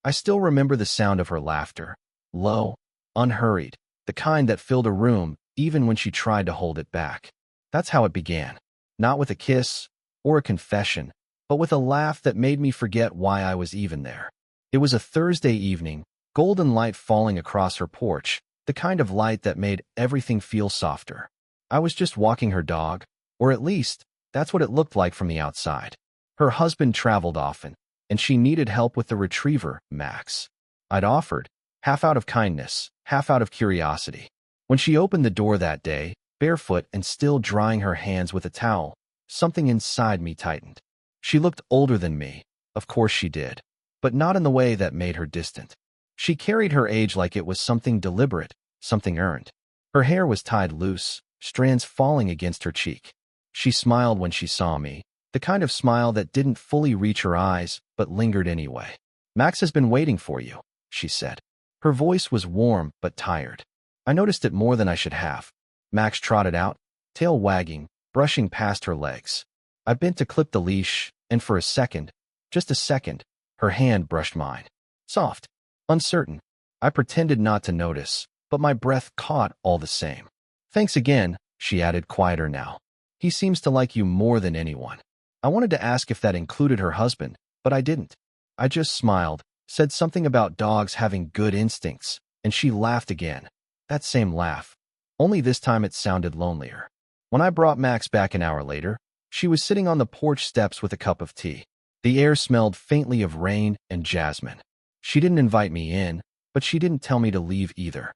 I still remember the sound of her laughter, low, unhurried, the kind that filled a room even when she tried to hold it back. That's how it began, not with a kiss or a confession, but with a laugh that made me forget why I was even there. It was a Thursday evening, golden light falling across her porch, the kind of light that made everything feel softer. I was just walking her dog, or at least, that's what it looked like from the outside. Her husband traveled often, and she needed help with the retriever, Max. I'd offered, half out of kindness, half out of curiosity. When she opened the door that day, barefoot and still drying her hands with a towel, something inside me tightened. She looked older than me, of course she did, but not in the way that made her distant. She carried her age like it was something deliberate, something earned. Her hair was tied loose, strands falling against her cheek. She smiled when she saw me, the kind of smile that didn't fully reach her eyes, but lingered anyway. "Max has been waiting for you," she said. Her voice was warm but tired. I noticed it more than I should have. Max trotted out, tail wagging, brushing past her legs. I bent to clip the leash, and for a second, just a second, her hand brushed mine. Soft, uncertain. I pretended not to notice, but my breath caught all the same. "Thanks again," she added, quieter now. "He seems to like you more than anyone." I wanted to ask if that included her husband, but I didn't. I just smiled, said something about dogs having good instincts, and she laughed again. That same laugh. Only this time it sounded lonelier. When I brought Max back an hour later, she was sitting on the porch steps with a cup of tea. The air smelled faintly of rain and jasmine. She didn't invite me in, but she didn't tell me to leave either.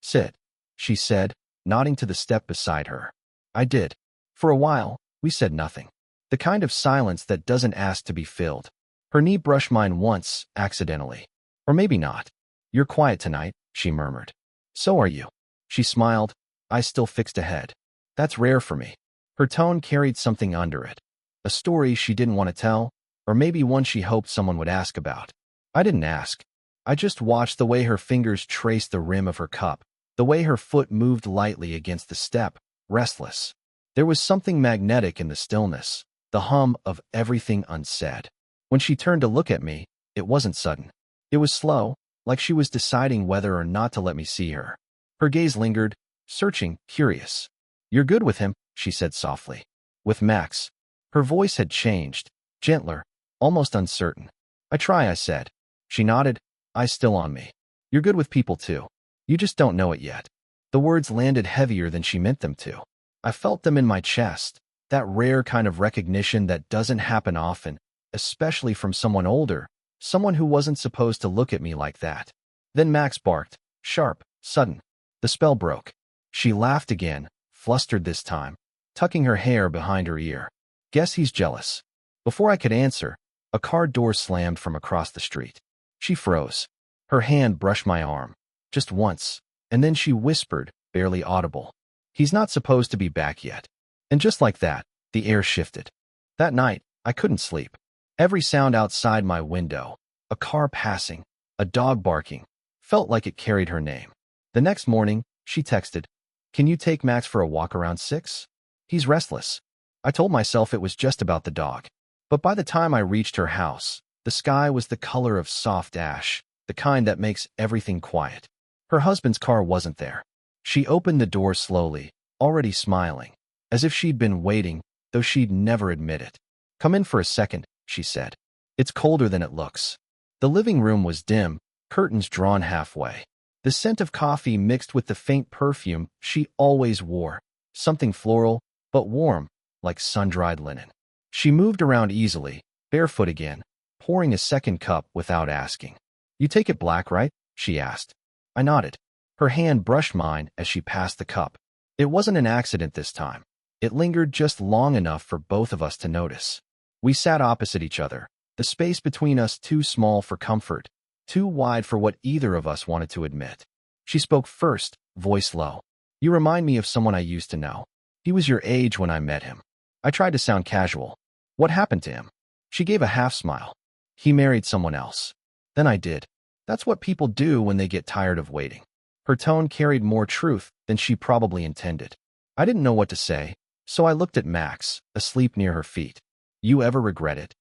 "Sit," she said, nodding to the step beside her. I did. For a while, we said nothing. The kind of silence that doesn't ask to be filled. Her knee brushed mine once, accidentally. Or maybe not. "You're quiet tonight," she murmured. "So are you." She smiled, eyes still fixed ahead. "That's rare for me." Her tone carried something under it. A story she didn't want to tell, or maybe one she hoped someone would ask about. I didn't ask. I just watched the way her fingers traced the rim of her cup, the way her foot moved lightly against the step, restless. There was something magnetic in the stillness, the hum of everything unsaid. When she turned to look at me, it wasn't sudden. It was slow, like she was deciding whether or not to let me see her. Her gaze lingered, searching, curious. "You're good with him," she said softly. "With Max." Her voice had changed, gentler, almost uncertain. "I try," I said. She nodded, eyes still on me. "You're good with people too. You just don't know it yet." The words landed heavier than she meant them to. I felt them in my chest, that rare kind of recognition that doesn't happen often, especially from someone older, someone who wasn't supposed to look at me like that. Then Max barked, sharp, sudden. The spell broke. She laughed again, flustered this time, tucking her hair behind her ear. "Guess he's jealous." Before I could answer, a car door slammed from across the street. She froze. Her hand brushed my arm, just once, and then she whispered, barely audible, "He's not supposed to be back yet." And just like that, the air shifted. That night, I couldn't sleep. Every sound outside my window, a car passing, a dog barking, felt like it carried her name. The next morning, she texted, "Can you take Max for a walk around 6? He's restless." I told myself it was just about the dog. But by the time I reached her house, the sky was the color of soft ash, the kind that makes everything quiet. Her husband's car wasn't there. She opened the door slowly, already smiling, as if she'd been waiting, though she'd never admit it. "Come in for a second," she said. "It's colder than it looks." The living room was dim, curtains drawn halfway. The scent of coffee mixed with the faint perfume she always wore, something floral, but warm, like sun-dried linen. She moved around easily, barefoot again, pouring a second cup without asking. "You take it black, right?" she asked. I nodded. Her hand brushed mine as she passed the cup. It wasn't an accident this time. It lingered just long enough for both of us to notice. We sat opposite each other, the space between us too small for comfort, too wide for what either of us wanted to admit. She spoke first, voice low. "You remind me of someone I used to know. He was your age when I met him." I tried to sound casual. "What happened to him?" She gave a half smile. "He married someone else." Then I did. That's what people do when they get tired of waiting. Her tone carried more truth than she probably intended. I didn't know what to say, so I looked at Max, asleep near her feet. "You ever regret it?"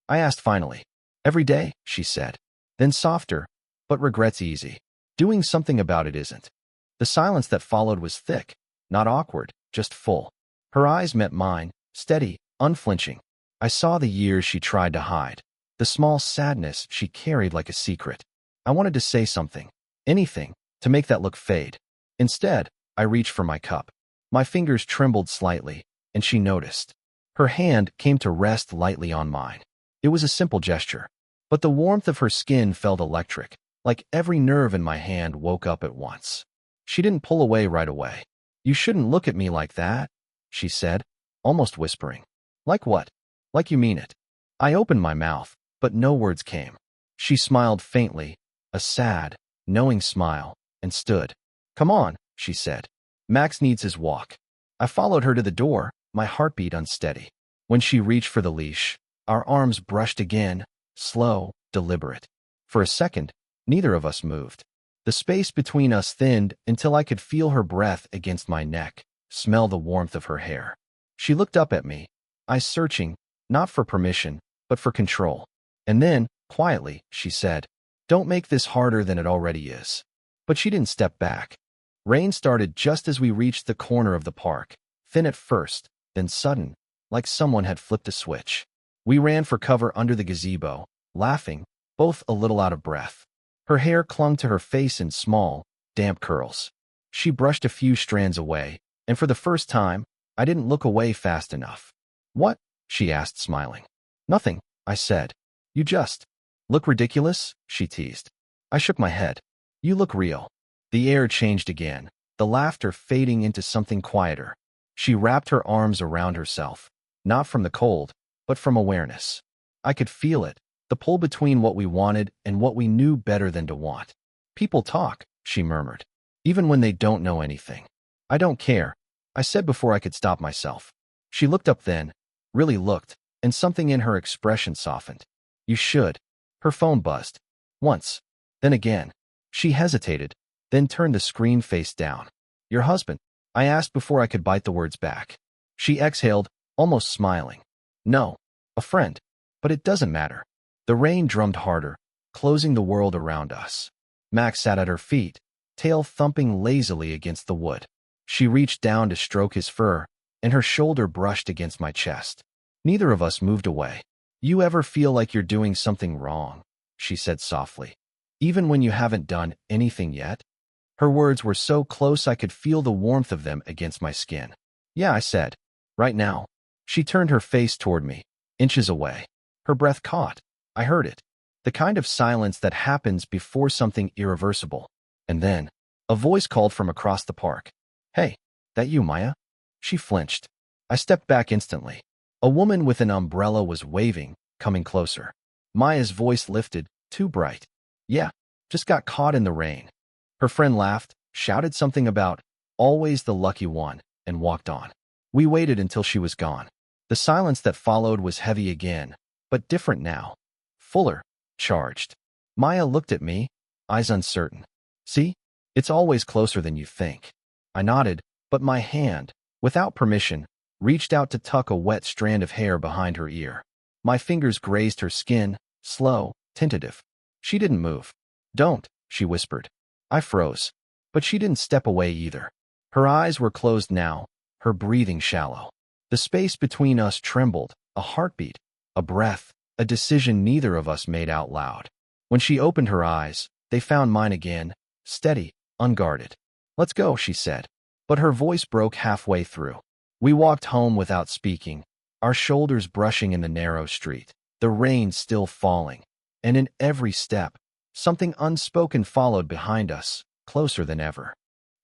I asked finally. "Every day," she said. Then softer, but regret's easy. Doing something about it isn't. The silence that followed was thick, not awkward, just full. Her eyes met mine, steady, unflinching. I saw the years she tried to hide, the small sadness she carried like a secret. I wanted to say something, anything, to make that look fade. Instead, I reached for my cup. My fingers trembled slightly, and she noticed. Her hand came to rest lightly on mine. It was a simple gesture, but the warmth of her skin felt electric, like every nerve in my hand woke up at once. She didn't pull away right away. "You shouldn't look at me like that," she said, almost whispering. "Like what?" "Like you mean it." I opened my mouth, but no words came. She smiled faintly, a sad, knowing smile, and stood. "Come on," she said. "Max needs his walk." I followed her to the door, my heartbeat unsteady. When she reached for the leash, our arms brushed again, slow, deliberate. For a second, neither of us moved. The space between us thinned until I could feel her breath against my neck, smell the warmth of her hair. She looked up at me, eyes searching, not for permission, but for control. And then, quietly, she said, "Don't make this harder than it already is." But she didn't step back. Rain started just as we reached the corner of the park, thin at first, then sudden, like someone had flipped a switch. We ran for cover under the gazebo, laughing, both a little out of breath. Her hair clung to her face in small, damp curls. She brushed a few strands away, and for the first time, I didn't look away fast enough. "What?" she asked, smiling. "Nothing," I said. "You just look ridiculous," she teased. I shook my head. "You look real." The air changed again, the laughter fading into something quieter. She wrapped her arms around herself, not from the cold, but from awareness. I could feel it, the pull between what we wanted and what we knew better than to want. "People talk," she murmured, "even when they don't know anything." "I don't care," I said before I could stop myself. She looked up then, really looked, and something in her expression softened. "You should." Her phone buzzed. Once. Then again. She hesitated, then turned the screen face down. "Your husband?" I asked before I could bite the words back. She exhaled, almost smiling. "No. A friend. But it doesn't matter." The rain drummed harder, closing the world around us. Max sat at her feet, tail thumping lazily against the wood. She reached down to stroke his fur, and her shoulder brushed against my chest. Neither of us moved away. "You ever feel like you're doing something wrong?" she said softly. "Even when you haven't done anything yet?" Her words were so close I could feel the warmth of them against my skin. "Yeah," I said. "Right now." She turned her face toward me, inches away. Her breath caught. I heard it. The kind of silence that happens before something irreversible. And then, a voice called from across the park. "Hey, that you, Maya?" She flinched. I stepped back instantly. A woman with an umbrella was waving, coming closer. Maya's voice lifted, too bright. "Yeah, just got caught in the rain." Her friend laughed, shouted something about "always the lucky one," and walked on. We waited until she was gone. The silence that followed was heavy again, but different now. Fuller, charged. Maya looked at me, eyes uncertain. "See? It's always closer than you think." I nodded, but my hand, without permission, reached out to tuck a wet strand of hair behind her ear. My fingers grazed her skin, slow, tentative. She didn't move. "Don't," she whispered. I froze. But she didn't step away either. Her eyes were closed now, her breathing shallow. The space between us trembled, a heartbeat, a breath, a decision neither of us made out loud. When she opened her eyes, they found mine again, steady, unguarded. "Let's go," she said. But her voice broke halfway through. We walked home without speaking, our shoulders brushing in the narrow street, the rain still falling. And in every step, something unspoken followed behind us, closer than ever.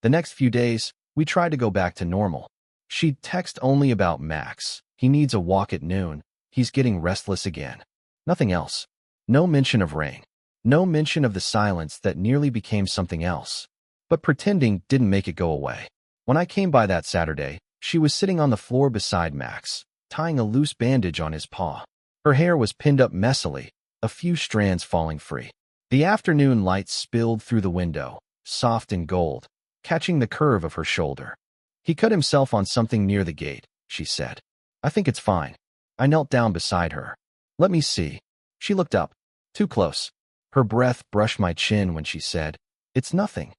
The next few days, we tried to go back to normal. She'd text only about Max. "He needs a walk at noon. He's getting restless again." Nothing else. No mention of rain. No mention of the silence that nearly became something else. But pretending didn't make it go away. When I came by that Saturday, she was sitting on the floor beside Max, tying a loose bandage on his paw. Her hair was pinned up messily, a few strands falling free. The afternoon light spilled through the window, soft and gold, catching the curve of her shoulder. "He cut himself on something near the gate," she said. "I think it's fine." I knelt down beside her. "Let me see." She looked up. Too close. Her breath brushed my chin when she said, "It's nothing."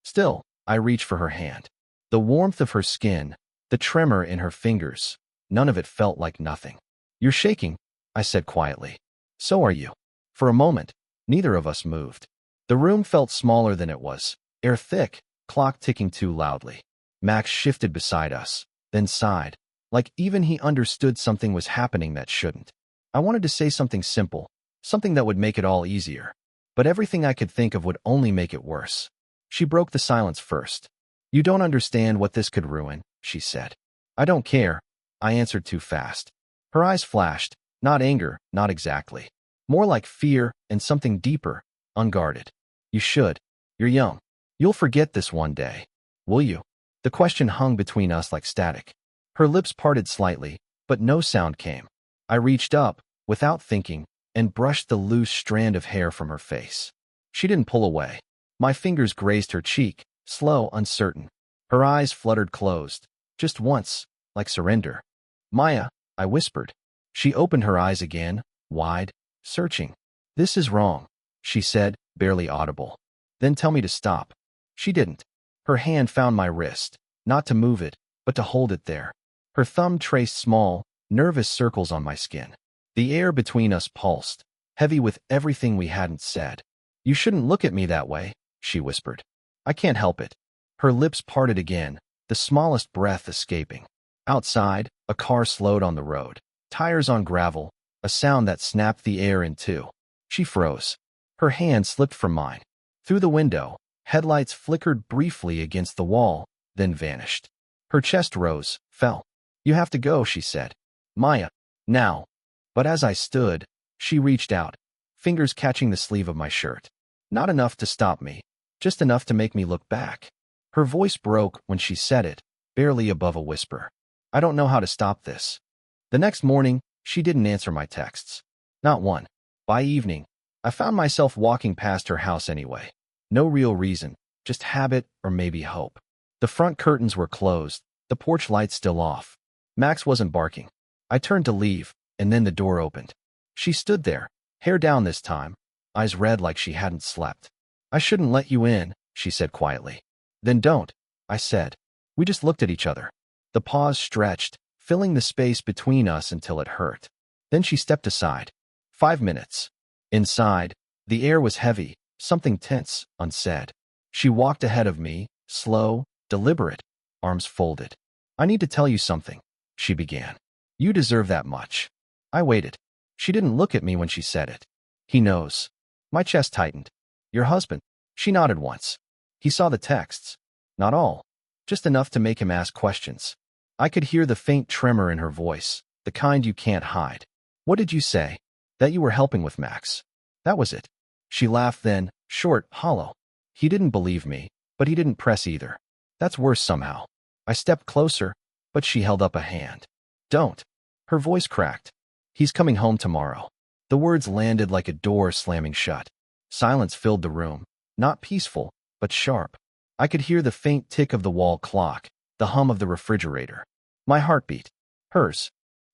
Still, I reached for her hand. The warmth of her skin, the tremor in her fingers, none of it felt like nothing. "You're shaking," I said quietly. "So are you." For a moment, neither of us moved. The room felt smaller than it was, air thick, clock ticking too loudly. Max shifted beside us, then sighed, like even he understood something was happening that shouldn't. I wanted to say something simple, something that would make it all easier, but everything I could think of would only make it worse. She broke the silence first. "You don't understand what this could ruin," she said. "I don't care," I answered too fast. Her eyes flashed, not anger, not exactly. More like fear and something deeper, unguarded. "You should. You're young. You'll forget this one day. Will you?" The question hung between us like static. Her lips parted slightly, but no sound came. I reached up, without thinking, and brushed the loose strand of hair from her face. She didn't pull away. My fingers grazed her cheek, slow, uncertain. Her eyes fluttered closed, just once, like surrender. "Maya," I whispered. She opened her eyes again, wide, searching. "This is wrong," she said, barely audible. "Then tell me to stop." She didn't. Her hand found my wrist, not to move it, but to hold it there. Her thumb traced small, nervous circles on my skin. The air between us pulsed, heavy with everything we hadn't said. "You shouldn't look at me that way," she whispered. "I can't help it." Her lips parted again, the smallest breath escaping. Outside, a car slowed on the road. Tires on gravel, a sound that snapped the air in two. She froze. Her hand slipped from mine. Through the window, headlights flickered briefly against the wall, then vanished. Her chest rose, fell. "You have to go," she said. "Maya, now." But as I stood, she reached out, fingers catching the sleeve of my shirt. Not enough to stop me, just enough to make me look back. Her voice broke when she said it, barely above a whisper. "I don't know how to stop this." The next morning, she didn't answer my texts. Not one. By evening, I found myself walking past her house anyway. No real reason, just habit or maybe hope. The front curtains were closed, the porch lights still off. Max wasn't barking. I turned to leave, and then the door opened. She stood there, hair down this time, eyes red like she hadn't slept. "I shouldn't let you in," she said quietly. "Then don't," I said. We just looked at each other. The pause stretched, filling the space between us until it hurt. Then she stepped aside. 5 minutes. Inside, the air was heavy, something tense, unsaid. She walked ahead of me, slow, deliberate, arms folded. "I need to tell you something," she began. "You deserve that much." I waited. She didn't look at me when she said it. "He knows." My chest tightened. "Your husband?" She nodded once. "He saw the texts." "Not all. Just enough to make him ask questions." I could hear the faint tremor in her voice, the kind you can't hide. "What did you say?" "That you were helping with Max." That was it. She laughed then, short, hollow. "He didn't believe me, but he didn't press either." That's worse somehow. I stepped closer, but she held up a hand. "Don't." Her voice cracked. "He's coming home tomorrow." The words landed like a door slamming shut. Silence filled the room, not peaceful, but sharp. I could hear the faint tick of the wall clock, the hum of the refrigerator. My heart beat. Hers.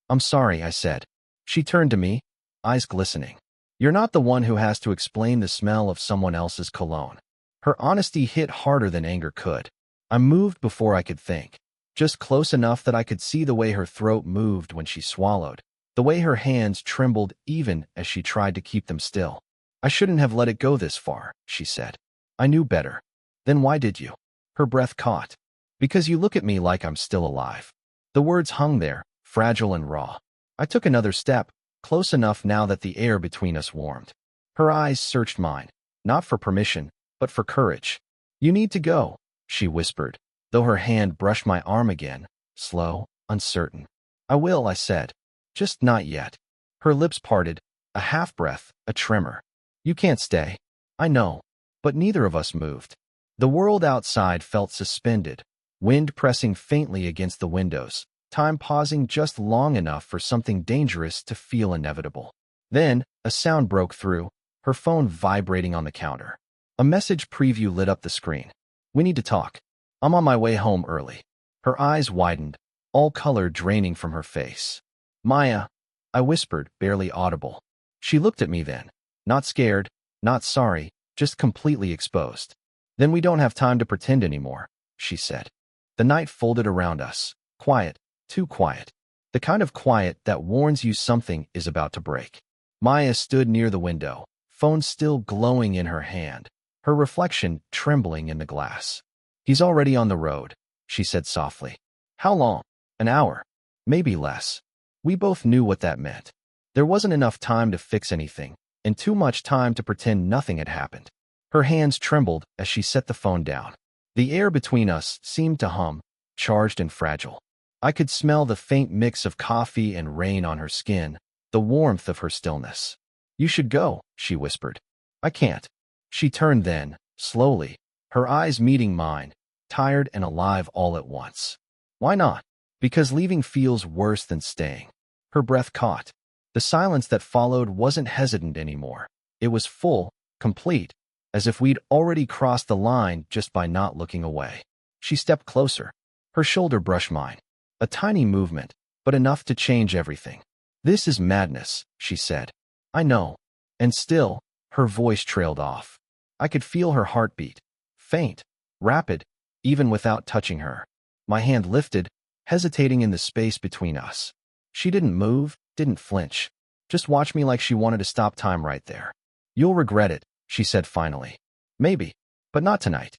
"I'm sorry," I said. She turned to me, eyes glistening. "You're not the one who has to explain the smell of someone else's cologne." Her honesty hit harder than anger could. I moved before I could think, just close enough that I could see the way her throat moved when she swallowed, the way her hands trembled even as she tried to keep them still. "I shouldn't have let it go this far," she said. "I knew better." "Then why did you?" Her breath caught. "Because you look at me like I'm still alive." The words hung there, fragile and raw. I took another step, close enough now that the air between us warmed. Her eyes searched mine, not for permission, but for courage. "You need to go," she whispered, though her hand brushed my arm again, slow, uncertain. "I will," I said. "Just not yet." Her lips parted, a half-breath, a tremor. "You can't stay." "I know." But neither of us moved. The world outside felt suspended, wind pressing faintly against the windows, time pausing just long enough for something dangerous to feel inevitable. Then, a sound broke through, her phone vibrating on the counter. A message preview lit up the screen. "We need to talk. I'm on my way home early." Her eyes widened, all color draining from her face. "Maya," I whispered, barely audible. She looked at me then, not scared, Not sorry, just completely exposed. Then we don't have time to pretend anymore, she said. The night folded around us. Quiet, too quiet. The kind of quiet that warns you something is about to break. Maya stood near the window, phone still glowing in her hand, her reflection trembling in the glass. He's already on the road, she said softly. How long? An hour. Maybe less. We both knew what that meant. There wasn't enough time to fix anything, and too much time to pretend nothing had happened. Her hands trembled as she set the phone down. The air between us seemed to hum, charged and fragile. I could smell the faint mix of coffee and rain on her skin, the warmth of her stillness. You should go, she whispered. I can't. She turned then, slowly, her eyes meeting mine, tired and alive all at once. Why not? Because leaving feels worse than staying. Her breath caught. The silence that followed wasn't hesitant anymore. It was full, complete, as if we'd already crossed the line just by not looking away. She stepped closer. Her shoulder brushed mine. A tiny movement, but enough to change everything. This is madness, she said. I know. And still, her voice trailed off. I could feel her heartbeat. Faint, rapid, even without touching her. My hand lifted, hesitating in the space between us. She didn't move, didn't flinch. Just watched me like she wanted to stop time right there. You'll regret it, she said finally. Maybe, but not tonight.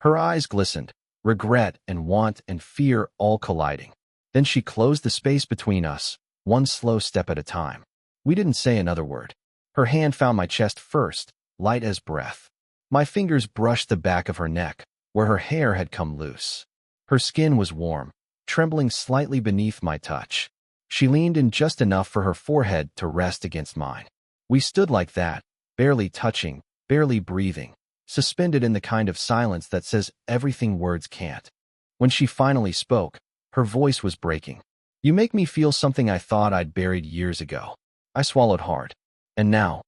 Her eyes glistened, regret and want and fear all colliding. Then she closed the space between us, one slow step at a time. We didn't say another word. Her hand found my chest first, light as breath. My fingers brushed the back of her neck, where her hair had come loose. Her skin was warm, trembling slightly beneath my touch. She leaned in just enough for her forehead to rest against mine. We stood like that, barely touching, barely breathing, suspended in the kind of silence that says everything words can't. When she finally spoke, her voice was breaking. You make me feel something I thought I'd buried years ago. I swallowed hard. And now,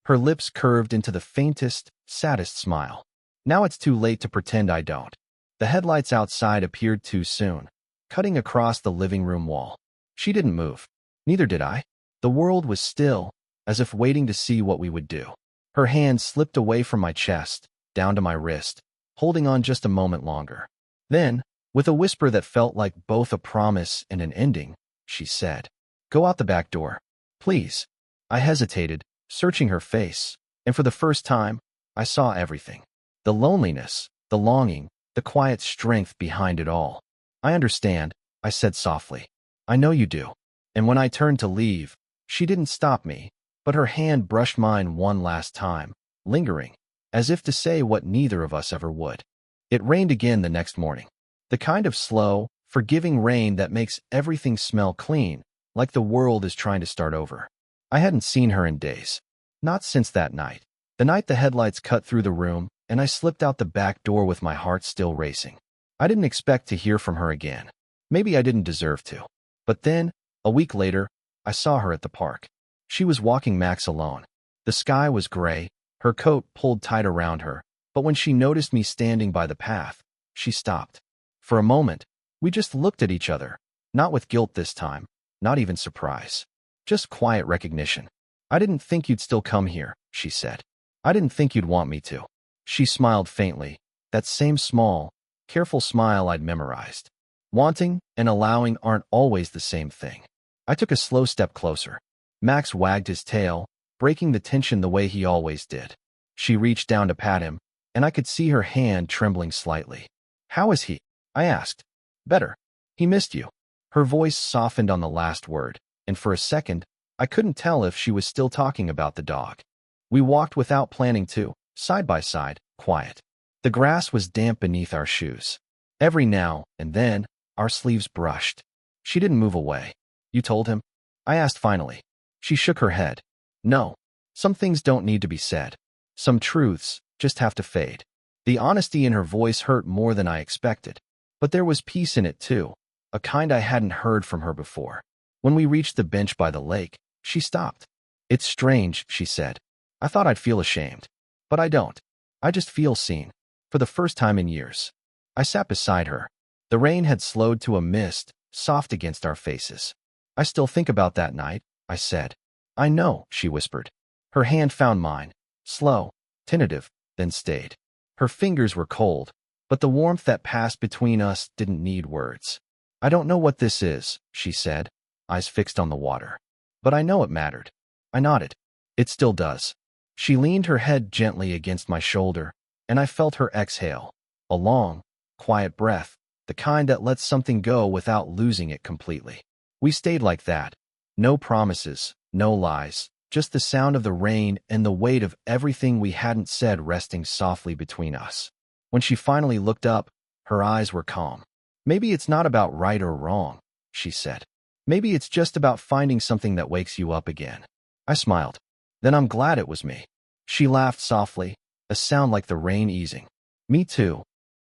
her lips curved into the faintest, saddest smile. Now it's too late to pretend I don't. The headlights outside appeared too soon, cutting across the living room wall. She didn't move. Neither did I. The world was still, as if waiting to see what we would do. Her hand slipped away from my chest, down to my wrist, holding on just a moment longer. Then, with a whisper that felt like both a promise and an ending, she said, Go out the back door. Please. I hesitated, searching her face, and for the first time, I saw everything. The loneliness, the longing, the quiet strength behind it all. I understand, I said softly. I know you do. And when I turned to leave, she didn't stop me, but her hand brushed mine one last time, lingering, as if to say what neither of us ever would. It rained again the next morning. The kind of slow, forgiving rain that makes everything smell clean, like the world is trying to start over. I hadn't seen her in days. Not since that night. The night the headlights cut through the room, and I slipped out the back door with my heart still racing. I didn't expect to hear from her again. Maybe I didn't deserve to. But then, a week later, I saw her at the park. She was walking Max alone. The sky was gray, her coat pulled tight around her, but when she noticed me standing by the path, she stopped. For a moment, we just looked at each other, not with guilt this time, not even surprise. Just quiet recognition. I didn't think you'd still come here, she said. I didn't think you'd want me to. She smiled faintly, that same small, careful smile I'd memorized. Wanting and allowing aren't always the same thing. I took a slow step closer. Max wagged his tail, breaking the tension the way he always did. She reached down to pat him, and I could see her hand trembling slightly. How is he? I asked. Better. He missed you. Her voice softened on the last word, and for a second, I couldn't tell if she was still talking about the dog. We walked without planning to, side by side, quiet. The grass was damp beneath our shoes. Every now and then, our sleeves brushed. She didn't move away. You told him? I asked finally. She shook her head. No. Some things don't need to be said. Some truths just have to fade. The honesty in her voice hurt more than I expected. But there was peace in it too, a kind I hadn't heard from her before. When we reached the bench by the lake, she stopped. It's strange, she said. I thought I'd feel ashamed. But I don't. I just feel seen. For the first time in years. I sat beside her. The rain had slowed to a mist, soft against our faces. I still think about that night, I said. I know, she whispered. Her hand found mine, slow, tentative, then stayed. Her fingers were cold, but the warmth that passed between us didn't need words. I don't know what this is, she said, eyes fixed on the water. But I know it mattered. I nodded. It still does. She leaned her head gently against my shoulder, and I felt her exhale. A long, quiet breath, the kind that lets something go without losing it completely. We stayed like that. No promises, no lies, just the sound of the rain and the weight of everything we hadn't said resting softly between us. When she finally looked up, her eyes were calm. Maybe it's not about right or wrong, she said. Maybe it's just about finding something that wakes you up again. I smiled. Then I'm glad it was me. She laughed softly, a sound like the rain easing. Me too,